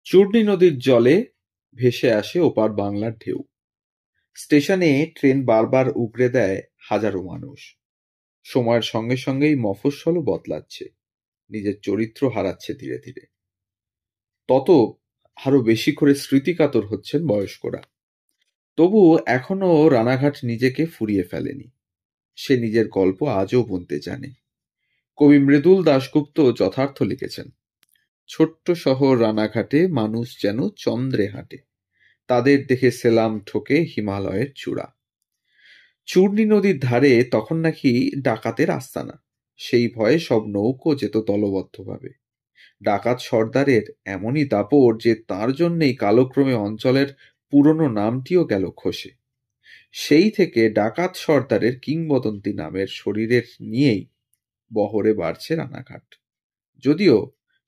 চূর্ণী নদীর জলে ভেসে আসে ওপার বাংলার ঢেউ। স্টেশনে ট্রেন বারবার উগরে দেয় হাজারো মানুষ। সময়ের সঙ্গে সঙ্গেই মফস্বলও বদলাচ্ছে, নিজের চরিত্র হারাচ্ছে ধীরে ধীরে। তত আরো বেশি করে স্মৃতিকাতর হচ্ছেন বয়স্করা। তবু এখনো রানাঘাট নিজেকে ফুরিয়ে ফেলেনি। সে নিজের গল্প আজও বলতে জানে। কবি মৃদুল দাশগুপ্ত যথার্থ লিখেছেন, ছোট্ট শহর রানাঘাটে মানুষ যেন চন্দ্রে হাঁটে, তাদের দেখে সেলাম ঠোকে হিমালয়ের চূড়া। চূর্ণী নদীর ধারে তখন নাকি ডাকাতের আস্তানা। সেই ভয়ে সব নৌকো যেত দলবদ্ধভাবে। ডাকাত সর্দারের এমনই দাপট যে তার জন্যেই কালক্রমে অঞ্চলের পুরনো নামটিও গেল খসে। সেই থেকে ডাকাত সর্দারের কিংবদন্তি নামের শরীরের নিয়েই বহরে বাড়ছে রানাঘাট। যদিও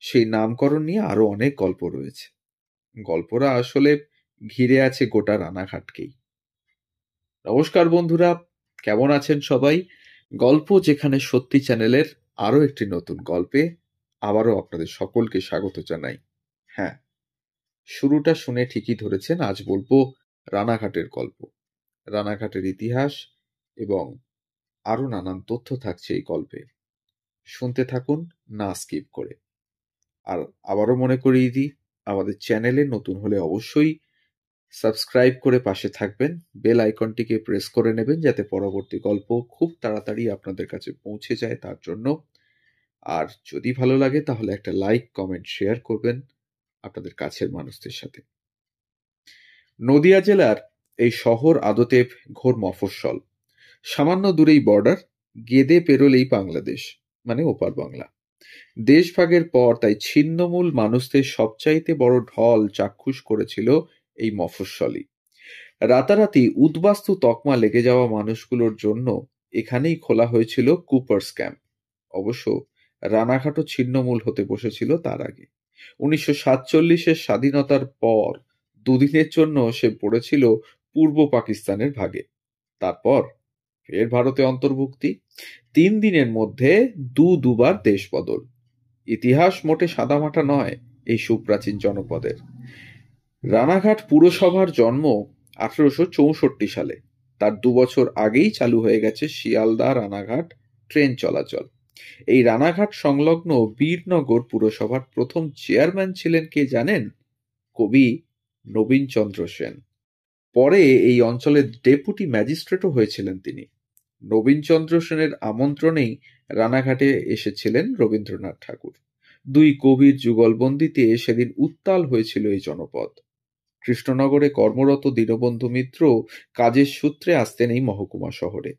সেই নামকরণ নিয়ে আরো অনেক গল্প রয়েছে। গল্পরা আসলে ঘিরে আছে গোটা রানাঘাটকেই। নমস্কার বন্ধুরা, কেমন আছেন সবাই? গল্প যেখানে সত্যি চ্যানেলের আরো একটি নতুন গল্পে আবারও আপনাদের সকলকে স্বাগত জানাই। হ্যাঁ, শুরুটা শুনে ঠিকই ধরেছেন, আজ বলবো রানাঘাটের গল্প। রানাঘাটের ইতিহাস এবং আরো নানান তথ্য থাকছে এই গল্পে। শুনতে থাকুন, না স্কিপ করে। আর আবারও মনে করিয়ে দিই, আমাদের চ্যানেলে নতুন হলে অবশ্যই সাবস্ক্রাইব করে পাশে থাকবেন, বেল আইকনটিকে প্রেস করে নেবেন যাতে পরবর্তী গল্প খুব তাড়াতাড়ি আপনাদের কাছে পৌঁছে যায় তার জন্য। আর যদি ভালো লাগে তাহলে একটা লাইক, কমেন্ট, শেয়ার করবেন আপনাদের কাছের মানুষদের সাথে। নদিয়া জেলার এই শহর আদতে ঘোর মফস্বল। সামান্য দূরেই বর্ডার, গেদে পেরোলেই বাংলাদেশ, মানে ওপার বাংলা। দেশভাগের পর তাই ছিন্নমূল মানুষদের সবচাইতে বড় ঢল চাক্ষুষ করেছিল এই মফস্বলই। রাতারাতি উদ্বাস্তু তকমা লেগে যাওয়া মানুষগুলোর জন্য এখানেই খোলা হয়েছিল কুপার্স ক্যাম্প। অবশ্য রানাঘাটও ছিন্নমূল হতে বসেছিল তার আগে। 1947-এর স্বাধীনতার পর দুদিনের জন্য সে পড়েছিল পূর্ব পাকিস্তানের ভাগে। তারপর ফের ভারতে অন্তর্ভুক্তি। 3 দিনের মধ্যে দুবার দেশ বদল। ইতিহাস মোটে সাদামাটা নয় এই সুপ্রাচীন জনপদের। রানাঘাট পুরসভার জন্ম 1864 সালে। তার 2 বছর আগেই চালু হয়ে গেছে শিয়ালদা রানাঘাট ট্রেন চলাচল। এই রানাঘাট সংলগ্ন বীরনগর পুরসভার প্রথম চেয়ারম্যান ছিলেন কে জানেন? কবি নবীনচন্দ্র সেন। পরে এই অঞ্চলের ডেপুটি ম্যাজিস্ট্রেটও হয়েছিলেন তিনি। নবীনচন্দ্র সেনের আমন্ত্রণেই রানাঘাটে এসেছিলেন রবীন্দ্রনাথ ঠাকুর। 2 কবির যুগলবন্দিতে সেদিন উত্তাল হয়েছিল এই জনপদ। কৃষ্ণনগরে কর্মরত দীনবন্ধু মিত্র কাজের সূত্রে আসতেন এই মহকুমা শহরে।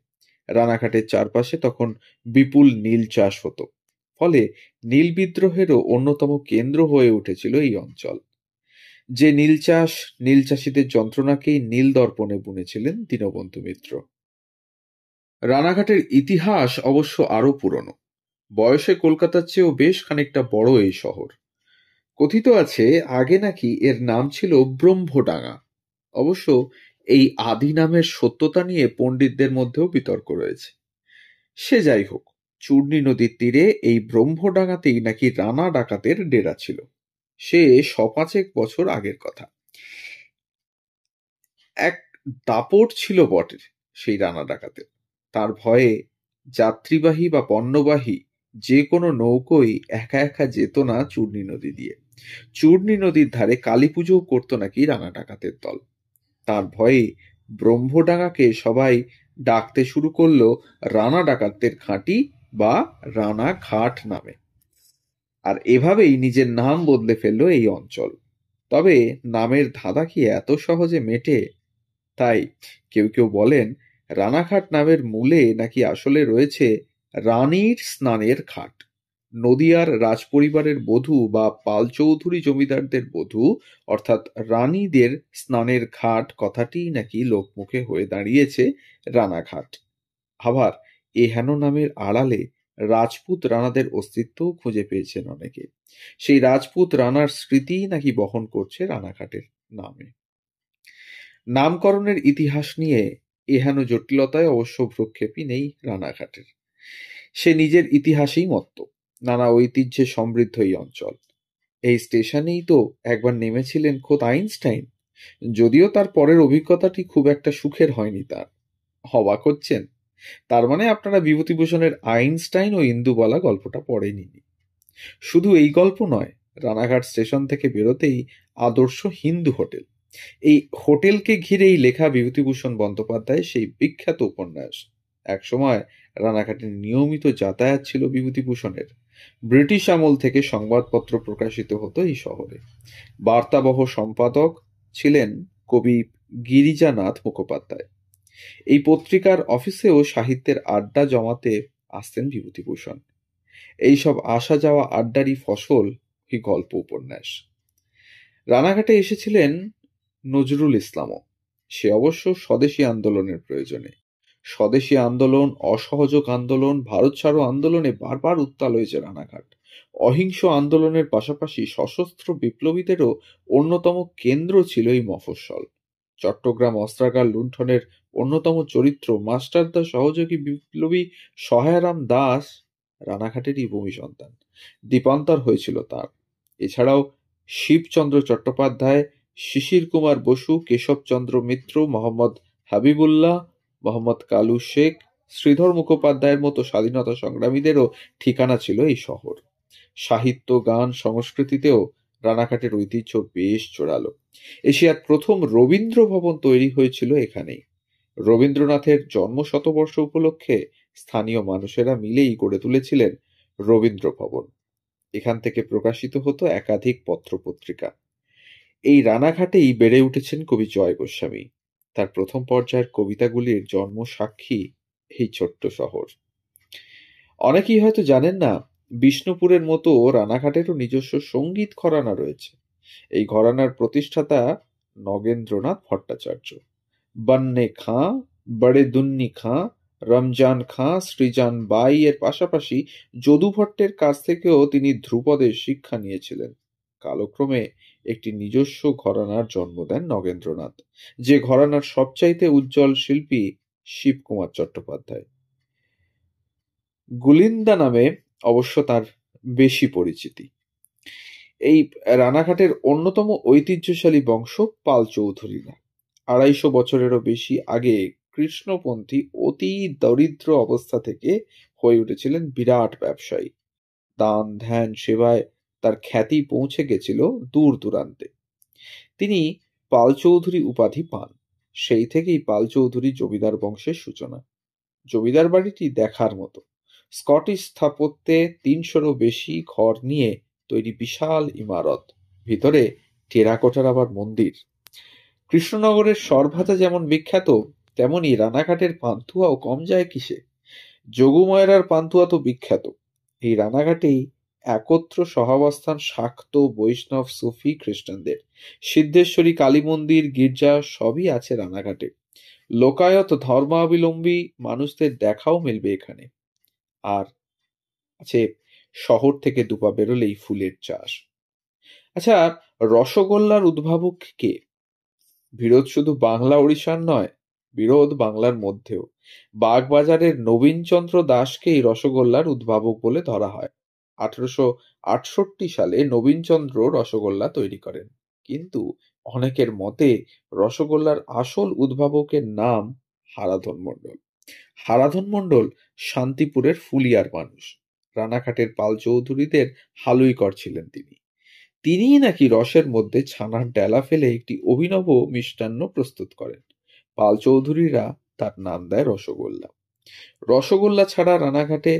রানাঘাটের চারপাশে তখন বিপুল নীল চাষ হতো, ফলে নীল বিদ্রোহেরও অন্যতম কেন্দ্র হয়ে উঠেছিল এই অঞ্চল। যে নীল চাষীদের যন্ত্রণাকেই নীল দর্পণে বুনেছিলেন দীনবন্ধু মিত্র। রানাঘাটের ইতিহাস অবশ্য আরো পুরনো। বয়সে কলকাতার চেয়েও বেশ খানিকটা বড় এই শহর। কথিত আছে আগে নাকি এর নাম ছিল ব্রহ্মডাঙ্গা। অবশ্য এই আদি নামের সত্যতা নিয়ে পণ্ডিতদের মধ্যেও বিতর্ক রয়েছে। সে যাই হোক, চূর্ণী নদীর তীরে এই ব্রহ্মডাঙ্গাতেই নাকি রানা ডাকাতের ডেরা ছিল। সে 5 বছর আগের কথা। এক দাপট ছিল বটে সেই রানা ডাকাতের। তার ভয়ে যাত্রীবাহী বা পণ্যবাহী যে কোনো নৌকোই একা একা যেত না চূর্ণী নদী দিয়ে। চূর্ণী নদীর ধারে কালী পুজোও করতো নাকি রানা ডাকাতের দল। তার ভয়ে ব্রহ্মডাঙ্গাকে সবাই ডাকতে শুরু করলো রানা ডাকাতদের ঘাঁটি বা রানা ঘাট নামে। আর এভাবেই নিজের নাম বদলে ফেললো এই অঞ্চল। তবে নামের ধাঁধা কি এত সহজে মেটে? তাই কেউ কেউ বলেন রানাঘাট নামের মূলে নাকি আসলে রয়েছে রানীর স্নানের ঘাট। নদিয়ার রাজপরিবারের বধূ বা পাল চৌধুরী জমিদারদের বধূ অর্থাৎ রানীদের স্নানের ঘাট কথাটিই নাকি লোকমুখে হয়ে দাঁড়িয়েছে রানাঘাট। আবার এ হেন নামের আড়ালে রাজপুত রানাদের অস্তিত্বও খুঁজে পেয়েছেন অনেকে। সেই রাজপুত রানার স্মৃতিই নাকি বহন করছে রানাঘাটের নামে। নামকরণের ইতিহাস নিয়ে এহেন জটিলতায় অবশ্য ভ্রুক্ষেপই নেই রানাঘাটের। সে নিজের ইতিহাসেই মত্ত। নানা ঐতিহ্যে সমৃদ্ধ এই অঞ্চল। এই স্টেশনেই তো একবার নেমেছিলেন খোদ আইনস্টাইন, যদিও তার পরের অভিজ্ঞতাটি খুব একটা সুখের হয়নি তার। অবাক হচ্ছেন? তার মানে আপনারা বিভূতিভূষণের আইনস্টাইন ও ইন্দুবালা গল্পটা পড়েননি। শুধু এই গল্প নয়, রানাঘাট স্টেশন থেকে বেরোতেই আদর্শ হিন্দু হোটেল, এই হোটেলকে ঘিরেই লেখা বিভূতিভূষণ বন্দ্যোপাধ্যায়ের সেই বিখ্যাত উপন্যাস। একসময় রানাঘাটে নিয়মিত যাতায়াত ছিল বিভূতিভূষণের। ব্রিটিশ আমল থেকে সংবাদপত্র প্রকাশিত হতো এই শহরে। বার্তাবহ সম্পাদক ছিলেন কবি গিরিজানাথ মুখোপাধ্যায়। এই পত্রিকার অফিসেও সাহিত্যের আড্ডা জমাতে আসতেন বিভূতিভূষণ। এইসব আসা যাওয়া আড্ডারই ফসল এই গল্প উপন্যাস। রানাঘাটে এসেছিলেন নজরুল ইসলামও, সে অবশ্য স্বদেশী আন্দোলনের প্রয়োজনে। স্বদেশী আন্দোলন, অসহযোগ আন্দোলন, ভারত ছাড়ো আন্দোলনে বারবার উত্তাল হয়েছে রানাঘাট। অহিংস আন্দোলনের পাশাপাশি সশস্ত্র বিপ্লবীদেরও অন্যতম কেন্দ্র ছিল এই মফস্বল। চট্টগ্রাম অস্ত্রাগার লুণ্ঠনের অন্যতম চরিত্র মাস্টারদা সহযোগী বিপ্লবী সহায়রাম দাস রানাঘাটেরই ভূমি সন্তান। দ্বীপান্তর হয়েছিল তার। এছাড়াও শিবচন্দ্র চট্টোপাধ্যায়, শিশির কুমার বসু, কেশবচন্দ্র মিত্র, মোহাম্মদ হাবিবুল্লাহ, মোহাম্মদ কালু শেখ, শ্রীধর মুখোপাধ্যায়ের মতো স্বাধীনতা সংগ্রামীদেরও ঠিকানা ছিল এই শহর। সাহিত্য, গান, সংস্কৃতিতেও রানাঘাটের ঐতিহ্য বেশ জোরালো। এশিয়ার প্রথম রবীন্দ্র ভবন তৈরি হয়েছিল এখানেই। রবীন্দ্রনাথের জন্ম শতবর্ষ উপলক্ষে স্থানীয় মানুষেরা মিলেই গড়ে তুলেছিলেন রবীন্দ্র ভবন। এখান থেকে প্রকাশিত হতো একাধিক পত্রপত্রিকা। এই রানাঘাটেই বেড়ে উঠেছেন কবি জয় গোস্বামী। তার প্রথম পর্যায়ের কবিতাগুলির জন্ম সাক্ষী এই ছোট্ট শহর। অনেকেই হয়তো জানেন না, বিষ্ণুপুরের মতো রানাঘাটেরও নিজস্ব সঙ্গীত ঘরানা রয়েছে। এই ঘরানার প্রতিষ্ঠাতা নগেন্দ্রনাথ ভট্টাচার্য। বন্নে খাঁ, বড়ে দুন্নি খাঁ, রমজান খাঁ, সৃজন বাই এর পাশাপাশি যদু ভট্টের কাছ থেকেও তিনি ধ্রুপদের শিক্ষা নিয়েছিলেন। কালক্রমে একটি নিজস্ব ঘরানার জন্ম দেন নগেন্দ্রনাথ, যে ঘরানার সবচাইতে উজ্জ্বল শিল্পী শিবকুমার চট্টোপাধ্যায়। গুলিন্দা নামে অবশ্য তার বেশি পরিচিতি। এই রানাঘাটের অন্যতম ঐতিহ্যশালী বংশ পাল চৌধুরীরা। ২৫০ বছরেরও বেশি আগে কৃষ্ণপন্থী অতি দরিদ্র অবস্থা থেকে হয়ে উঠেছিলেন বিরাট ব্যবসায়ী। দান, ধ্যান, সেবায় তার খ্যাতি পৌঁছে গেছিল দূর দূরান্তে। তিনি পাল চৌধুরী উপাধি পান। সেই থেকেই পাল চৌধুরী জমিদার বংশের সূচনা। জমিদার বাড়িটি দেখার মতো। স্কটিশ স্থাপত্যে ৩০০রও বেশি ঘর নিয়ে তৈরি বিশাল ইমারত, ভিতরে টেরাকোটার আবার মন্দির। কৃষ্ণনগরের সরভাজা যেমন বিখ্যাত, তেমনি রানাঘাটের পান্তুয়াও কম যায় কিসে। যোগুময়রার পান্তুয়া তো বিখ্যাত। এই রানাঘাটেই একত্র সহাবস্থান শাক্ত, বৈষ্ণব, সুফি, খ্রিস্টানদের। সিদ্ধেশ্বরী কালী মন্দির, গির্জা সবই আছে রানাঘাটে। লোকায়ত ধর্মাবলম্বী মানুষদের দেখাও মিলবে এখানে। আর আছে শহর থেকে দুপা বেরোলেই ফুলের চাষ। আচ্ছা, রসগোল্লার উদ্ভাবক কে? বিরোধ শুধু বাংলা ওড়িশার নয়, বিরোধ বাংলার মধ্যেও। বাগবাজারের নবীনচন্দ্র দাসকেই রসগোল্লার উদ্ভাবক বলে ধরা হয়। ১৮৬৮ সালে নবীনচন্দ্র রসগোল্লা তৈরি করেন, কিন্তু অনেকের মতে রসগোল্লার আসল উদ্ভাবকের নাম হারাধন মণ্ডল। হারাধন মণ্ডল শান্তিপুরের ফুলিয়ার মানুষ। রানাঘাটের পাল চৌধুরীদের হালুইকর ছিলেন তিনি। তিনিই নাকি রসের মধ্যে ছানার ডেলা ফেলে একটি অভিনব মিষ্টান্ন প্রস্তুত করেন। পাল চৌধুরীরা তার নাম দেয় রসগোল্লা। রসগোল্লা ছাড়া রানাঘাটে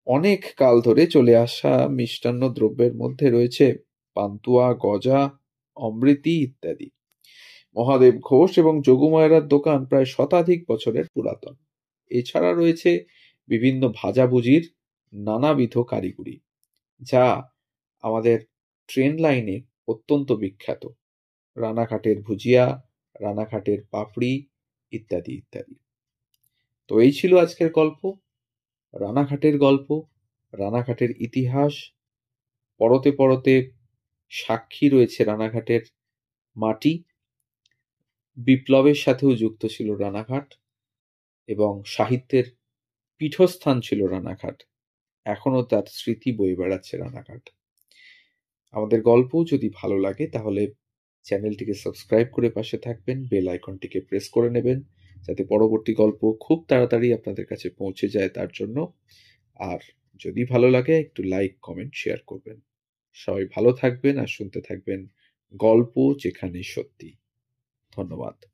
অনেক কাল ধরে চলে আসা মিষ্টান্ন দ্রব্যের মধ্যে রয়েছে পান্তুয়া, গজা, অমৃতি ইত্যাদি। মহাদেব ঘোষ এবং যোগুময়রার দোকান প্রায় শতাধিক বছরের পুরাতন। এছাড়া রয়েছে বিভিন্ন ভাজাভুজির নানাবিধ কারিগরি, যা আমাদের ট্রেন লাইনে অত্যন্ত বিখ্যাত। রানাঘাটের ভুজিয়া, রানাঘাটের পাপড়ি ইত্যাদি ইত্যাদি। তো এই ছিল আজকের গল্প, রানাঘাটের গল্প, রানাঘাটের ইতিহাস। পরতে পরতে সাক্ষী রয়েছে রানাঘাটের মাটি। বিপ্লবের সাথেও যুক্ত ছিল রানাঘাট, এবং সাহিত্যের পীঠস্থান ছিল রানাঘাট। এখনো তার স্মৃতি বয়ে বেড়াচ্ছে রানাঘাট। আমাদের গল্প যদি ভালো লাগে তাহলে চ্যানেলটিকে সাবস্ক্রাইব করে পাশে থাকবেন, বেল আইকনটিকে প্রেস করে নেবেন যাতে পরবর্তী গল্প খুব তাড়াতাড়ি আপনাদের কাছে পৌঁছে যায় তার জন্য। আর যদি ভালো লাগে একটু লাইক, কমেন্ট, শেয়ার করবেন। সবাই ভালো থাকবেন আর শুনতে থাকবেন গল্প যেখানে সত্যি। ধন্যবাদ।